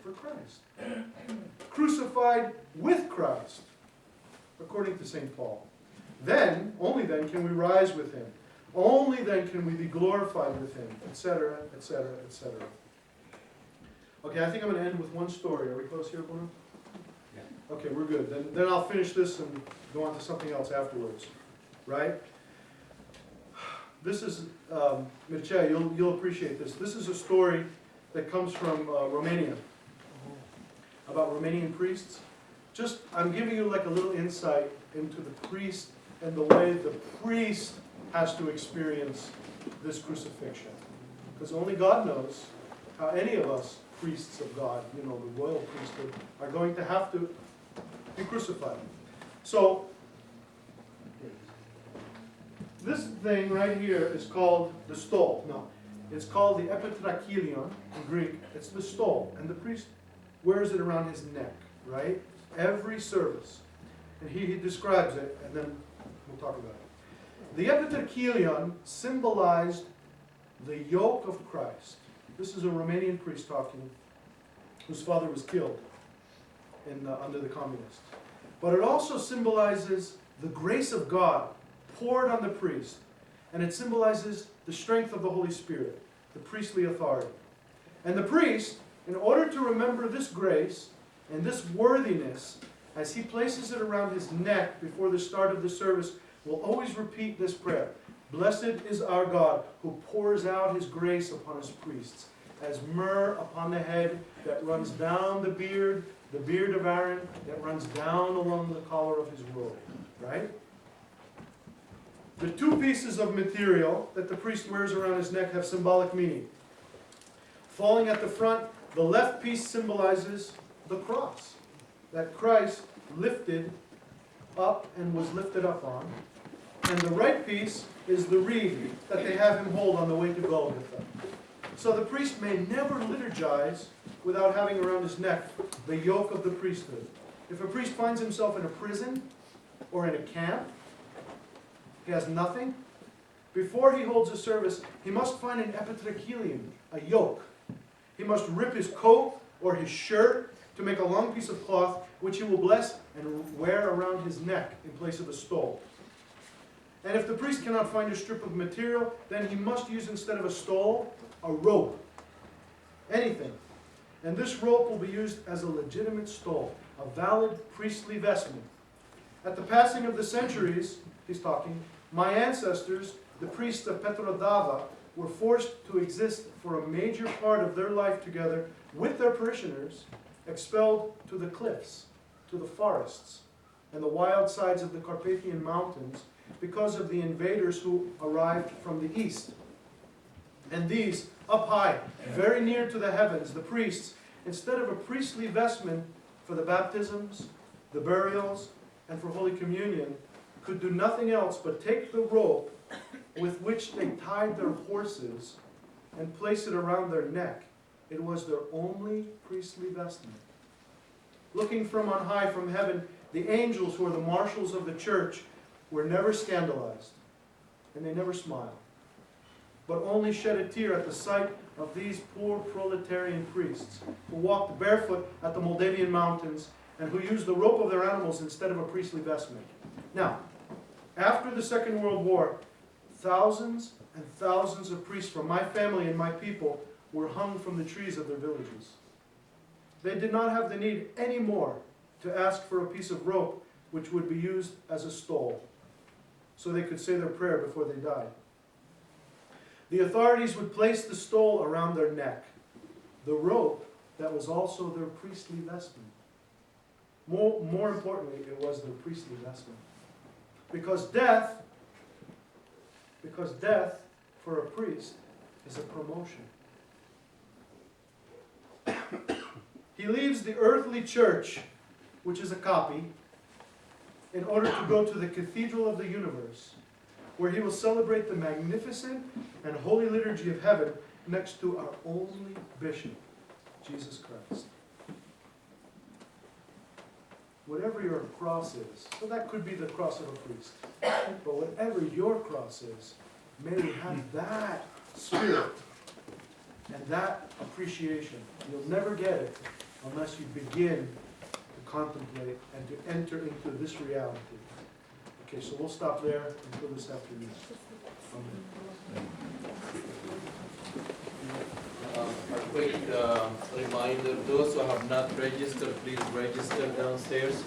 for Christ. Crucified with Christ, according to St. Paul. Then, only then, can we rise with him. Only then can we be glorified with him, etc., etc., etc. Okay, I think I'm going to end with one story. Are we close here, Bruno? Yeah. Okay, we're good. Then I'll finish this and go on to something else afterwards. Right? This is, Mircea, you'll appreciate this. This is a story that comes from Romania, about Romanian priests. Just, I'm giving you like a little insight into the priest and the way the priest has to experience this crucifixion. Because only God knows how any of us, priests of God, the royal priesthood, are going to have to be crucified. So, this thing right here is called the stole. No, it's called the epitrakilion in Greek. It's the stole. And the priest wears it around his neck, right? Every service. And he describes it, and then we'll talk about it. The epitrakilion symbolized the yoke of Christ. This is a Romanian priest talking, whose father was killed under the communists. But it also symbolizes the grace of God poured on the priest. And it symbolizes the strength of the Holy Spirit, the priestly authority. And the priest, in order to remember this grace and this worthiness, as he places it around his neck before the start of the service, will always repeat this prayer. Blessed is our God, who pours out his grace upon his priests, as myrrh upon the head that runs down the beard of Aaron, that runs down along the collar of his robe. Right? The two pieces of material that the priest wears around his neck have symbolic meaning. Falling at the front, the left piece symbolizes the cross that Christ lifted up and was lifted up on. And the right piece is the reed that they have him hold on the way to Golgotha. So the priest may never liturgize without having around his neck the yoke of the priesthood. If a priest finds himself in a prison or in a camp, he has nothing, before he holds a service, he must find an epitrakilion, a yoke. He must rip his coat or his shirt to make a long piece of cloth, which he will bless and wear around his neck in place of a stole. And if the priest cannot find a strip of material, then he must use, instead of a stole, a rope. Anything. And this rope will be used as a legitimate stole, a valid priestly vestment. At the passing of the centuries, he's talking, my ancestors, the priests of Petrodava, were forced to exist for a major part of their life together with their parishioners, expelled to the cliffs, to the forests, and the wild sides of the Carpathian Mountains because of the invaders who arrived from the east. And these, up high, very near to the heavens, the priests, instead of a priestly vestment for the baptisms, the burials, and for Holy Communion, could do nothing else but take the rope with which they tied their horses and place it around their neck. It was their only priestly vestment. Looking from on high from heaven, the angels who are the marshals of the church were never scandalized, and they never smiled, but only shed a tear at the sight of these poor proletarian priests who walked barefoot at the Moldavian mountains and who used the rope of their animals instead of a priestly vestment. Now, after the Second World War, thousands and thousands of priests from my family and my people were hung from the trees of their villages. They did not have the need anymore to ask for a piece of rope which would be used as a stole, so they could say their prayer before they died. The authorities would place the stole around their neck, the rope that was also their priestly vestment. More importantly, it was their priestly vestment. Because death for a priest is a promotion. He leaves the earthly church, which is a copy, in order to go to the cathedral of the universe, where he will celebrate the magnificent and holy liturgy of heaven next to our only bishop, Jesus Christ. Whatever your cross is, so that could be the cross of a priest, but whatever your cross is, may we have that spirit and that appreciation. You'll never get it unless you begin to contemplate and to enter into this reality. Okay, so we'll stop there until this afternoon. Amen. A quick reminder, those who have not registered, please register downstairs.